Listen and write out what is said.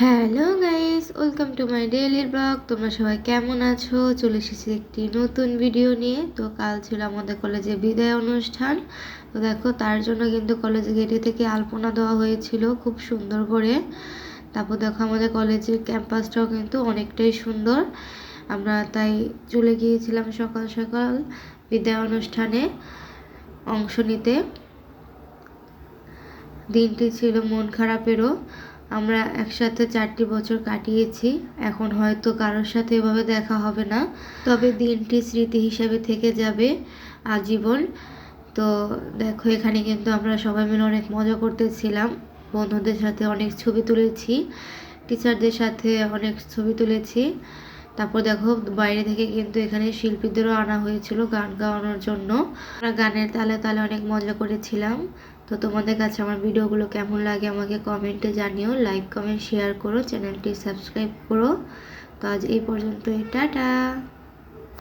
Hello guys, welcome to my daily blog. তোমরা সবাই কেমন আছো? চলে এসেছি একটি নতুন ভিডিও নিয়ে। তো কাল ছিল আমাদের কলেজে বিদায় অনুষ্ঠান। তো দেখো, তার জন্য কিন্তু কলেজ গেটে থেকে আলপনা দেওয়া হয়েছিল খুব সুন্দর করে। তারপর দেখো, আমাদের কলেজের ক্যাম্পাসটাও কিন্তু অনেকটাই সুন্দর। আমরা তাই চলে গিয়েছিলাম সকাল সকাল বিদায় অনুষ্ঠানে অংশ নিতে। দিনটি ছিল মন খারাপেরও। আমরা একসাথে 4টি বছর কাটিয়েছি। এখন হয়তো কারোর সাথে এভাবে দেখা হবে না, তবে দিনটি স্মৃতি হিসেবে থেকে যাবে আজীবন। তো দেখো, এখানে কিন্তু আমরা সবাই মিলে অনেক মজা করতেছিলাম। বন্ধুদের সাথে অনেক ছবি তুলেছি, টিচারদের সাথে অনেক ছবি তুলেছি। তারপর দেখো, বাইরে থেকে কিন্তু এখানে শিল্পীদেরও আনা হয়েছিল গান গাওয়ানোর জন্য। আমরা গানের তালে তালে অনেক মজা করেছিলাম। তো তোমাদের কাছে আমার ভিডিওগুলো কেমন লাগে আমাকে কমেন্টে জানিও। লাইক কমেন্ট শেয়ার করো, চ্যানেলটি সাবস্ক্রাইব করো। তো আজ এই পর্যন্তই, টাটা।